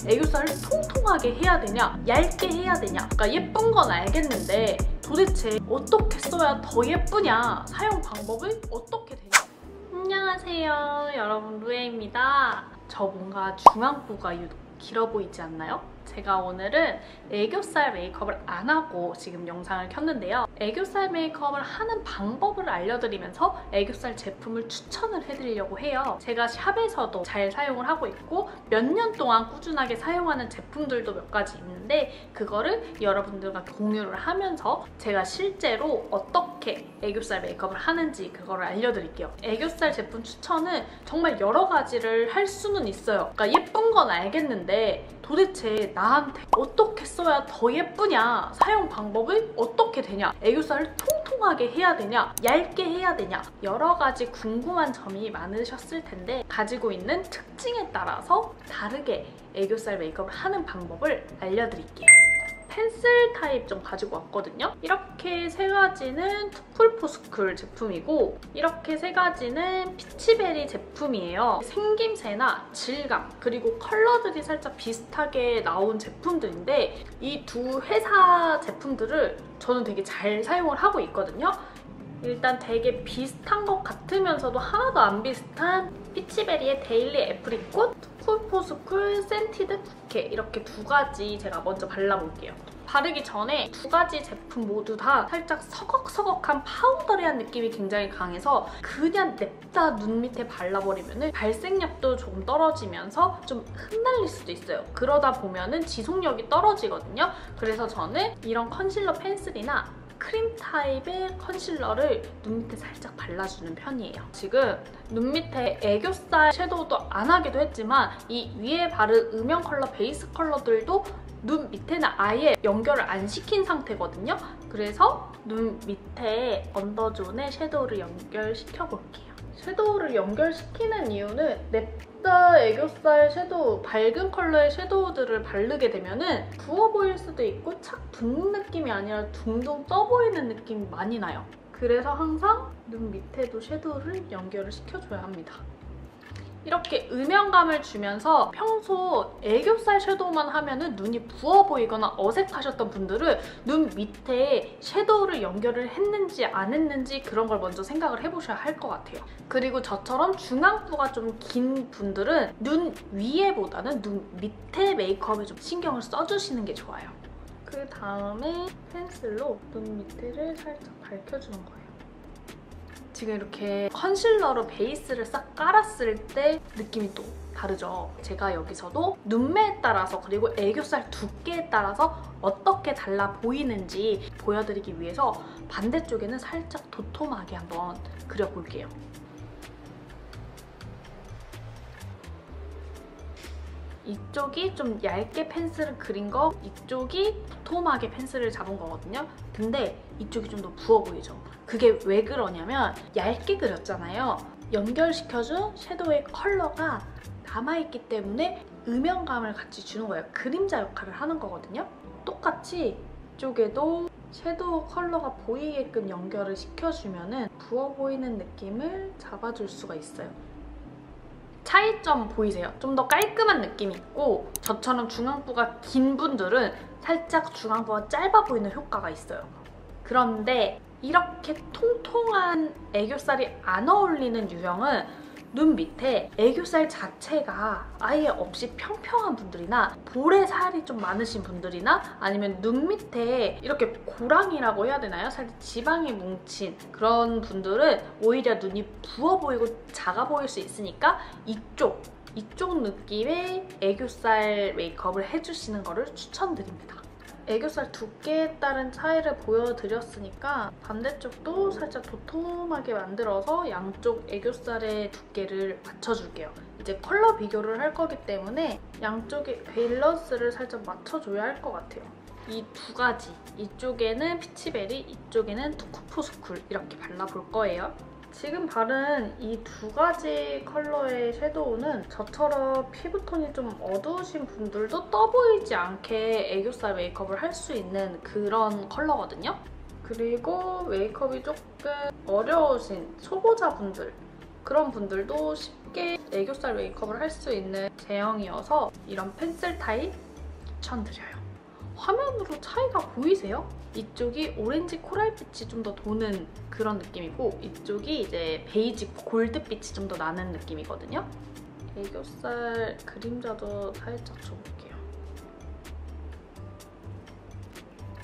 애교살을 통통하게 해야 되냐, 얇게 해야 되냐. 그러니까 예쁜 건 알겠는데 도대체 어떻게 써야 더 예쁘냐, 사용 방법을 어떻게 되냐. 안녕하세요 여러분, 루에입니다. 저 뭔가 중앙부가 유독 길어 보이지 않나요? 제가 오늘은 애교살 메이크업을 안 하고 지금 영상을 켰는데요. 애교살 메이크업을 하는 방법을 알려드리면서 애교살 제품을 추천을 해드리려고 해요. 제가 샵에서도 잘 사용을 하고 있고 몇 년 동안 꾸준하게 사용하는 제품들도 몇 가지 있는데 그거를 여러분들과 공유를 하면서 제가 실제로 어떻게 애교살 메이크업을 하는지 그거를 알려드릴게요. 애교살 제품 추천은 정말 여러 가지를 할 수는 있어요. 그러니까 예쁜 건 알겠는데 도대체 나한테 어떻게 써야 더 예쁘냐, 사용 방법을 어떻게 되냐, 애교살을 통통하게 해야 되냐, 얇게 해야 되냐, 여러 가지 궁금한 점이 많으셨을 텐데 가지고 있는 특징에 따라서 다르게 애교살 메이크업을 하는 방법을 알려드릴게요. 펜슬 타입 좀 가지고 왔거든요. 이렇게 세 가지는 투쿨포스쿨 제품이고 이렇게 세 가지는 피치베리 제품이에요. 생김새나 질감 그리고 컬러들이 살짝 비슷하게 나온 제품들인데 이 두 회사 제품들을 저는 되게 잘 사용을 하고 있거든요. 일단 되게 비슷한 것 같으면서도 하나도 안 비슷한 피치베리의 데일리 애프리꽃, 투쿨포스쿨 센티드 쿠케, 이렇게 두 가지 제가 먼저 발라볼게요. 바르기 전에 두 가지 제품 모두 다 살짝 서걱서걱한 파우더리한 느낌이 굉장히 강해서 그냥 냅다 눈 밑에 발라버리면 발색력도 조금 떨어지면서 좀 흩날릴 수도 있어요. 그러다 보면 지속력이 떨어지거든요. 그래서 저는 이런 컨실러 펜슬이나 크림 타입의 컨실러를 눈 밑에 살짝 발라주는 편이에요. 지금 눈 밑에 애교살 섀도우도 안 하기도 했지만 이 위에 바른 음영 컬러, 베이스 컬러들도 눈 밑에는 아예 연결을 안 시킨 상태거든요. 그래서 눈 밑에 언더존에 섀도우를 연결시켜볼게요. 섀도우를 연결시키는 이유는 냅다 애교살 섀도우, 밝은 컬러의 섀도우들을 바르게 되면 부어 보일 수도 있고 착 붓는 느낌이 아니라 둥둥 떠 보이는 느낌이 많이 나요. 그래서 항상 눈 밑에도 섀도우를 연결을 시켜줘야 합니다. 이렇게 음영감을 주면서 평소 애교살 섀도우만 하면 눈이 부어 보이거나 어색하셨던 분들은 눈 밑에 섀도우를 연결을 했는지 안 했는지 그런 걸 먼저 생각을 해보셔야 할 것 같아요. 그리고 저처럼 중앙부가 좀 긴 분들은 눈 위에보다는 눈 밑에 메이크업에 좀 신경을 써주시는 게 좋아요. 그 다음에 펜슬로 눈 밑에를 살짝 밝혀주는 거예요. 지금 이렇게 컨실러로 베이스를 싹 깔았을 때 느낌이 또 다르죠? 제가 여기서도 눈매에 따라서 그리고 애교살 두께에 따라서 어떻게 달라 보이는지 보여드리기 위해서 반대쪽에는 살짝 도톰하게 한번 그려볼게요. 이쪽이 좀 얇게 펜슬을 그린 거, 이쪽이 도톰하게 펜슬을 잡은 거거든요. 근데 이쪽이 좀 더 부어 보이죠? 그게 왜 그러냐면 얇게 그렸잖아요. 연결시켜준 섀도우의 컬러가 남아있기 때문에 음영감을 같이 주는 거예요. 그림자 역할을 하는 거거든요. 똑같이 이쪽에도 섀도우 컬러가 보이게끔 연결을 시켜주면 부어 보이는 느낌을 잡아줄 수가 있어요. 차이점 보이세요? 좀 더 깔끔한 느낌이 있고 저처럼 중앙부가 긴 분들은 살짝 중앙부가 짧아 보이는 효과가 있어요. 그런데 이렇게 통통한 애교살이 안 어울리는 유형은 눈 밑에 애교살 자체가 아예 없이 평평한 분들이나 볼에 살이 좀 많으신 분들이나 아니면 눈 밑에 이렇게 고랑이라고 해야 되나요? 살짝 지방이 뭉친 그런 분들은 오히려 눈이 부어 보이고 작아 보일 수 있으니까 이쪽 느낌의 애교살 메이크업을 해주시는 거를 추천드립니다. 애교살 두께에 따른 차이를 보여드렸으니까 반대쪽도 살짝 도톰하게 만들어서 양쪽 애교살의 두께를 맞춰줄게요. 이제 컬러 비교를 할 거기 때문에 양쪽의 밸런스를 살짝 맞춰줘야 할 것 같아요. 이 두 가지, 이쪽에는 피치베리, 이쪽에는 투쿨포스쿨 이렇게 발라볼 거예요. 지금 바른 이 두 가지 컬러의 섀도우는 저처럼 피부톤이 좀 어두우신 분들도 떠 보이지 않게 애교살 메이크업을 할 수 있는 그런 컬러거든요. 그리고 메이크업이 조금 어려우신 초보자분들 그런 분들도 쉽게 애교살 메이크업을 할 수 있는 제형이어서 이런 펜슬 타입 추천드려요. 화면으로 차이가 보이세요? 이쪽이 오렌지 코랄빛이 좀 더 도는 그런 느낌이고 이쪽이 이제 베이지 골드빛이 좀 더 나는 느낌이거든요. 애교살 그림자도 살짝 줘볼게요.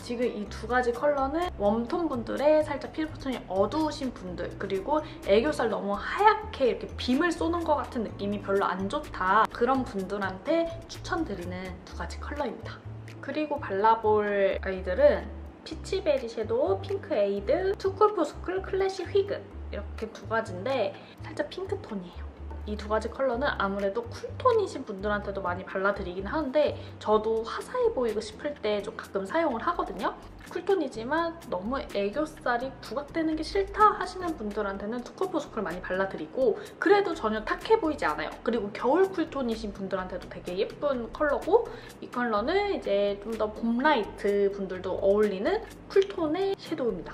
지금 이 두 가지 컬러는 웜톤 분들의 살짝 피부톤이 어두우신 분들, 그리고 애교살 너무 하얗게 이렇게 빔을 쏘는 것 같은 느낌이 별로 안 좋다, 그런 분들한테 추천드리는 두 가지 컬러입니다. 그리고 발라볼 아이들은 피치베리 섀도우, 핑크 에이드, 투쿨포스쿨 클래식 휘그, 이렇게 두 가지인데 살짝 핑크톤이에요. 이 두 가지 컬러는 아무래도 쿨톤이신 분들한테도 많이 발라드리긴 하는데 저도 화사해 보이고 싶을 때 좀 가끔 사용을 하거든요. 쿨톤이지만 너무 애교살이 부각되는 게 싫다 하시는 분들한테는 투쿨포스쿨 많이 발라드리고 그래도 전혀 탁해 보이지 않아요. 그리고 겨울 쿨톤이신 분들한테도 되게 예쁜 컬러고 이 컬러는 이제 좀 더 봄라이트 분들도 어울리는 쿨톤의 섀도우입니다.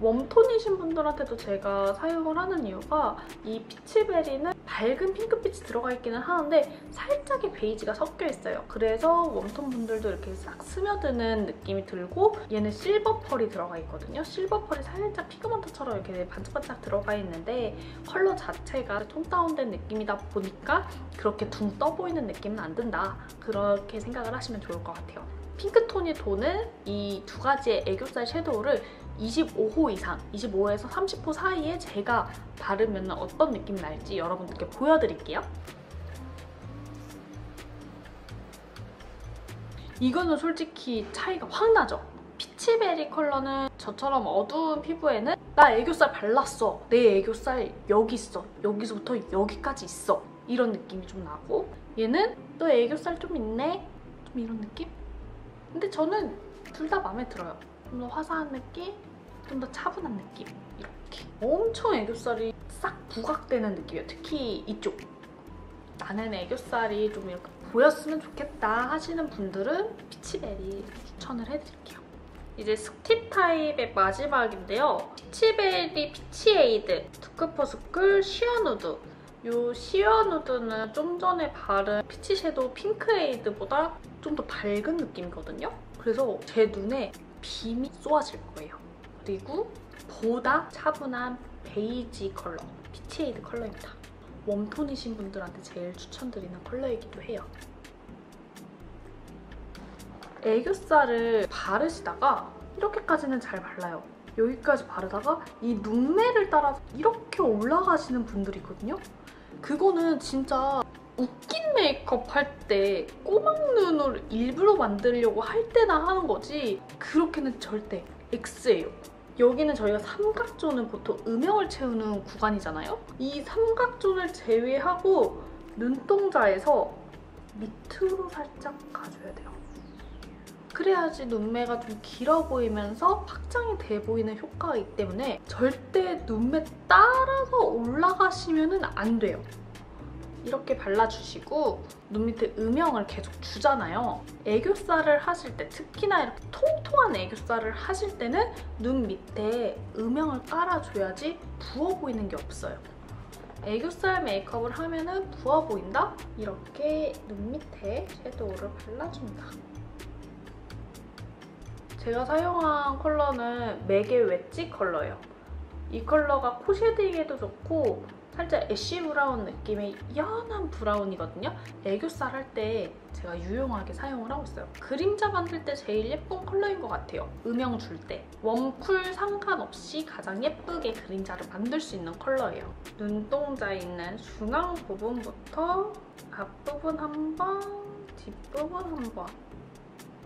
웜톤이신 분들한테도 제가 사용을 하는 이유가 이 피치베리는 밝은 핑크빛이 들어가 있기는 하는데 살짝의 베이지가 섞여 있어요. 그래서 웜톤 분들도 이렇게 싹 스며드는 느낌이 들고 얘는 실버 펄이 들어가 있거든요. 실버 펄이 살짝 피그먼트처럼 이렇게 반짝반짝 들어가 있는데 컬러 자체가 톤 다운된 느낌이다 보니까 그렇게 둥 떠 보이는 느낌은 안 든다. 그렇게 생각을 하시면 좋을 것 같아요. 핑크톤이 도는 이 두 가지의 애교살 섀도우를 25호 이상, 25호에서 30호 사이에 제가 바르면 어떤 느낌이 날지 여러분들께 보여드릴게요. 이거는 솔직히 차이가 확 나죠? 피치베리 컬러는 저처럼 어두운 피부에는 나 애교살 발랐어, 내 애교살 여기 있어, 여기서부터 여기까지 있어, 이런 느낌이 좀 나고 얘는 또 애교살 좀 있네? 좀 이런 느낌? 근데 저는 둘 다 마음에 들어요. 좀 더 화사한 느낌, 좀 더 차분한 느낌, 이렇게. 엄청 애교살이 싹 부각되는 느낌이에요. 특히 이쪽. 나는 애교살이 좀 이렇게 보였으면 좋겠다 하시는 분들은 피치베리 추천을 해드릴게요. 이제 스틱 타입의 마지막인데요. 피치베리 피치에이드, 투쿨포스쿨 시어누드. 이 시어누드는 좀 전에 바른 피치 섀도우 핑크에이드보다 좀 더 밝은 느낌이거든요. 그래서 제 눈에 빔이 쏘아질 거예요. 그리고 보다 차분한 베이지 컬러, 피치에이드 컬러입니다. 웜톤이신 분들한테 제일 추천드리는 컬러이기도 해요. 애교살을 바르시다가 이렇게까지는 잘 발라요. 여기까지 바르다가 이 눈매를 따라서 이렇게 올라가시는 분들이 있거든요. 그거는 진짜 웃긴 메이크업 할 때 꼬막 눈을 일부러 만들려고 할 때나 하는 거지 그렇게는 절대 X예요. 여기는 저희가 삼각존은 보통 음영을 채우는 구간이잖아요. 이 삼각존을 제외하고 눈동자에서 밑으로 살짝 가줘야 돼요. 그래야지 눈매가 좀 길어 보이면서 확장이 돼 보이는 효과가 있기 때문에 절대 눈매 따라서 올라가시면 안 돼요. 이렇게 발라주시고 눈 밑에 음영을 계속 주잖아요. 애교살을 하실 때, 특히나 이렇게 통통한 애교살을 하실 때는 눈 밑에 음영을 깔아줘야지 부어 보이는 게 없어요. 애교살 메이크업을 하면은 부어 보인다? 이렇게 눈 밑에 섀도우를 발라줍니다. 제가 사용한 컬러는 맥의 웨지 컬러예요. 이 컬러가 코 쉐딩에도 좋고 살짝 애쉬 브라운 느낌의 연한 브라운이거든요. 애교살 할 때 제가 유용하게 사용을 하고 있어요. 그림자 만들 때 제일 예쁜 컬러인 것 같아요. 음영 줄 때. 웜쿨 상관없이 가장 예쁘게 그림자를 만들 수 있는 컬러예요. 눈동자에 있는 중앙 부분부터 앞부분 한 번, 뒷부분 한 번.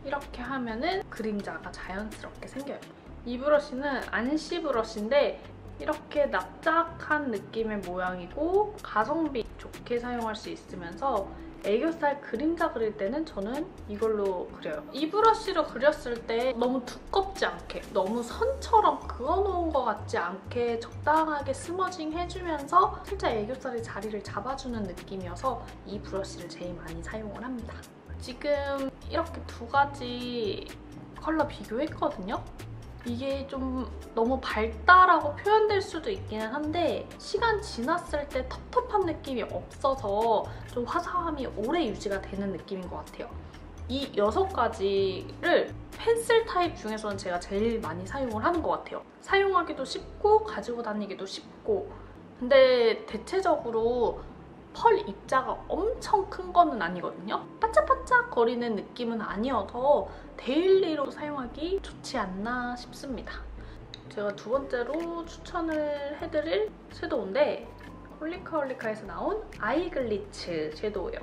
이렇게 하면은 그림자가 자연스럽게 생겨요. 이 브러쉬는 안시 브러쉬인데 이렇게 납작한 느낌의 모양이고 가성비 좋게 사용할 수 있으면서 애교살 그림자 그릴 때는 저는 이걸로 그려요. 이 브러쉬로 그렸을 때 너무 두껍지 않게, 너무 선처럼 그어놓은 것 같지 않게 적당하게 스머징 해주면서 살짝 애교살의 자리를 잡아주는 느낌이어서 이 브러쉬를 제일 많이 사용을 합니다. 지금 이렇게 두 가지 컬러 비교했거든요. 이게 좀 너무 밝다라고 표현될 수도 있기는 한데 시간 지났을 때 텁텁한 느낌이 없어서 좀 화사함이 오래 유지가 되는 느낌인 것 같아요. 이 6가지를 펜슬 타입 중에서는 제가 제일 많이 사용을 하는 것 같아요. 사용하기도 쉽고 가지고 다니기도 쉽고, 근데 대체적으로 펄 입자가 엄청 큰 거는 아니거든요. 반짝반짝 거리는 느낌은 아니어서 데일리로 사용하기 좋지 않나 싶습니다. 제가 두 번째로 추천을 해드릴 섀도우인데 홀리카홀리카에서 나온 아이글리츠 섀도우예요.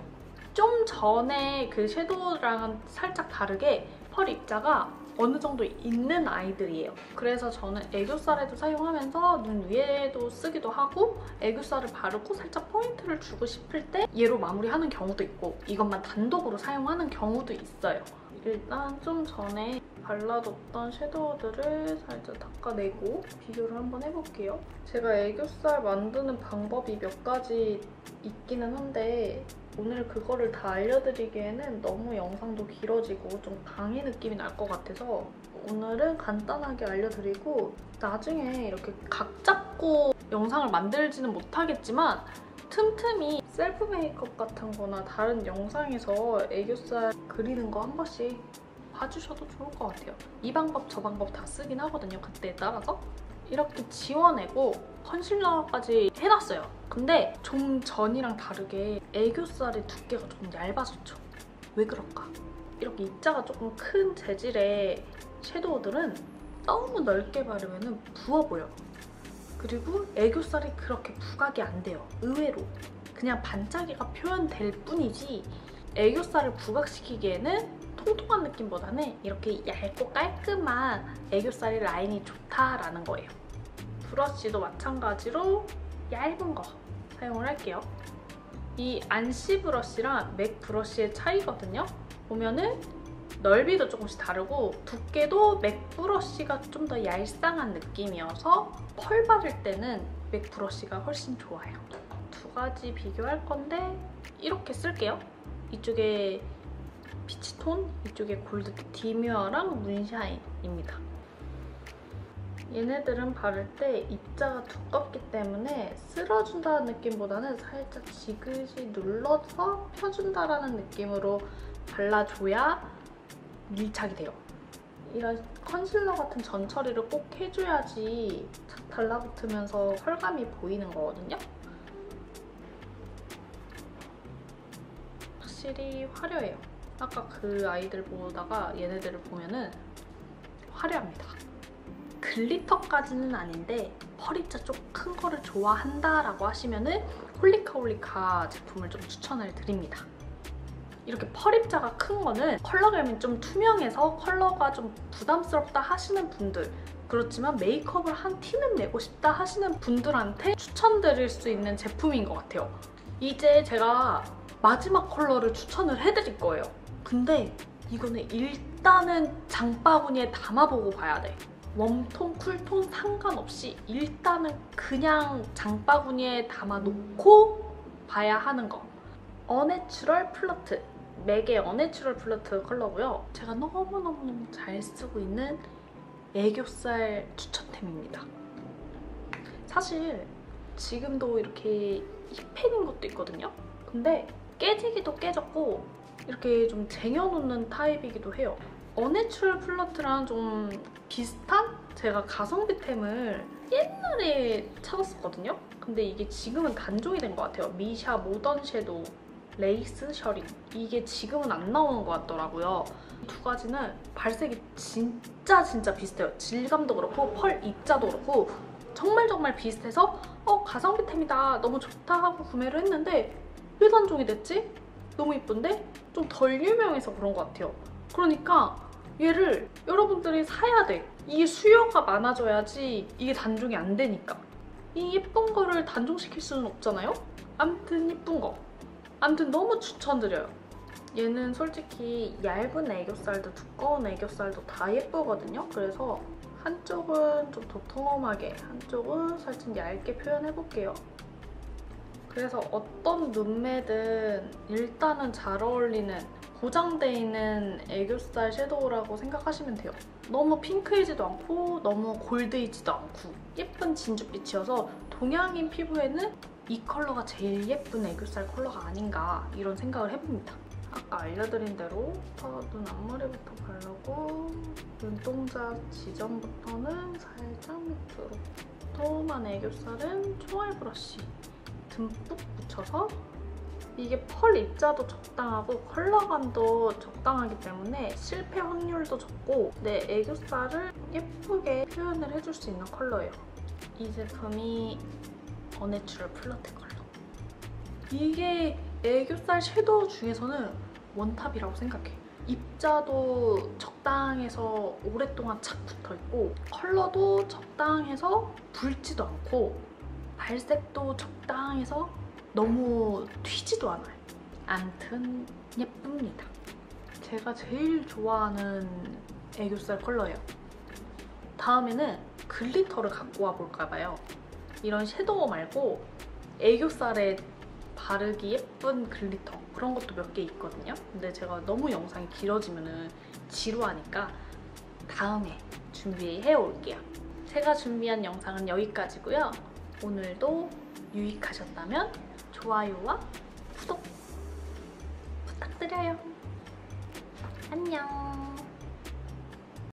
좀 전에 그 섀도우랑은 살짝 다르게 펄 입자가 어느 정도 있는 아이들이에요. 그래서 저는 애교살에도 사용하면서 눈 위에도 쓰기도 하고 애교살을 바르고 살짝 포인트를 주고 싶을 때 얘로 마무리하는 경우도 있고 이것만 단독으로 사용하는 경우도 있어요. 일단 좀 전에 발라뒀던 섀도우들을 살짝 닦아내고 비교를 한번 해볼게요. 제가 애교살 만드는 방법이 몇 가지 있기는 한데 오늘 그거를 다 알려드리기에는 너무 영상도 길어지고 좀 강의 느낌이 날 것 같아서 오늘은 간단하게 알려드리고 나중에 이렇게 각 잡고 영상을 만들지는 못하겠지만 틈틈이 셀프 메이크업 같은 거나 다른 영상에서 애교살 그리는 거 한 번씩 봐주셔도 좋을 것 같아요. 이 방법 저 방법 다 쓰긴 하거든요. 그때에 따라서. 이렇게 지워내고 컨실러까지 해놨어요. 근데 좀 전이랑 다르게 애교살의 두께가 좀 얇아졌죠. 왜 그럴까? 이렇게 입자가 조금 큰 재질의 섀도우들은 너무 넓게 바르면 부어 보여. 그리고 애교살이 그렇게 부각이 안 돼요. 의외로. 그냥 반짝이가 표현될 뿐이지 애교살을 부각시키기에는 통통한 느낌보다는 이렇게 얇고 깔끔한 애교살이 라인이 좋다라는 거예요. 브러쉬도 마찬가지로 얇은 거 사용을 할게요. 이 안시 브러쉬랑 맥 브러쉬의 차이거든요. 보면은 넓이도 조금씩 다르고 두께도 맥 브러쉬가 좀 더 얄쌍한 느낌이어서 펄 바를 때는 맥 브러쉬가 훨씬 좋아요. 두 가지 비교할 건데 이렇게 쓸게요. 이쪽에 피치톤, 이쪽에 골드 디뮤어랑 문샤인입니다. 얘네들은 바를 때 입자가 두껍기 때문에 쓸어준다는 느낌보다는 살짝 지그시 눌러서 펴준다라는 느낌으로 발라줘야 밀착이 돼요. 이런 컨실러 같은 전처리를 꼭 해줘야지 착 달라붙으면서 펄감이 보이는 거거든요. 확실히 화려해요. 아까 그 아이들 보다가 얘네들을 보면은 화려합니다. 글리터까지는 아닌데 펄 입자 좀 큰 거를 좋아한다라고 하시면은 홀리카홀리카 제품을 좀 추천을 드립니다. 이렇게 펄 입자가 큰 거는 컬러감이 좀 투명해서 컬러가 좀 부담스럽다 하시는 분들, 그렇지만 메이크업을 한 티는 내고 싶다 하시는 분들한테 추천드릴 수 있는 제품인 것 같아요. 이제 제가 마지막 컬러를 추천을 해드릴 거예요. 근데 이거는 일단은 장바구니에 담아보고 봐야 돼. 웜톤, 쿨톤 상관없이 일단은 그냥 장바구니에 담아놓고 봐야 하는 거. 어내추럴 플러트, 맥의 어내추럴 플러트 컬러고요. 제가 너무너무 잘 쓰고 있는 애교살 추천템입니다. 사실 지금도 이렇게 힙팬인 것도 있거든요. 근데 깨지기도 깨졌고 이렇게 좀 쟁여놓는 타입이기도 해요. 어내추럴 플러트랑 좀 비슷한 제가 가성비템을 옛날에 찾았었거든요. 근데 이게 지금은 단종이 된 것 같아요. 미샤 모던 섀도우 레이스 셔링. 이게 지금은 안 나오는 것 같더라고요. 두 가지는 발색이 진짜 비슷해요. 질감도 그렇고 펄 입자도 그렇고 정말 비슷해서 가성비템이다, 너무 좋다 하고 구매를 했는데 왜 단종이 됐지? 너무 이쁜데? 좀 덜 유명해서 그런 것 같아요. 그러니까 얘를 여러분들이 사야 돼. 이게 수요가 많아져야지 이게 단종이 안 되니까. 이 예쁜 거를 단종시킬 수는 없잖아요? 아무튼 예쁜 거. 아무튼 너무 추천드려요. 얘는 솔직히 얇은 애교살도 두꺼운 애교살도 다 예쁘거든요. 그래서 한쪽은 좀 도톰하게, 한쪽은 살짝 얇게 표현해볼게요. 그래서 어떤 눈매든 일단은 잘 어울리는 보장돼 있는 애교살 섀도우라고 생각하시면 돼요. 너무 핑크이지도 않고 너무 골드이지도 않고 예쁜 진주빛이어서 동양인 피부에는 이 컬러가 제일 예쁜 애교살 컬러가 아닌가 이런 생각을 해봅니다. 아까 알려드린 대로 눈 앞머리부터 바르고 눈동자 지점부터는 살짝 밑으로 도톰한 애교살은 총알 브러쉬 듬뿍 묻혀서 이게 펄 입자도 적당하고 컬러감도 적당하기 때문에 실패 확률도 적고 내 애교살을 예쁘게 표현을 해줄 수 있는 컬러예요. 이 제품이 어내추럴 플러팅 컬러. 이게 애교살 섀도우 중에서는 원탑이라고 생각해. 입자도 적당해서 오랫동안 착 붙어있고 컬러도 적당해서 붉지도 않고 발색도 적당해서 너무 튀지도 않아요. 암튼 예쁩니다. 제가 제일 좋아하는 애교살 컬러예요. 다음에는 글리터를 갖고 와볼까 봐요. 이런 섀도우 말고 애교살에 바르기 예쁜 글리터 그런 것도 몇 개 있거든요. 근데 제가 너무 영상이 길어지면 지루하니까 다음에 준비해 올게요. 제가 준비한 영상은 여기까지고요. 오늘도 유익하셨다면 좋아요와 구독 부탁드려요. 안녕.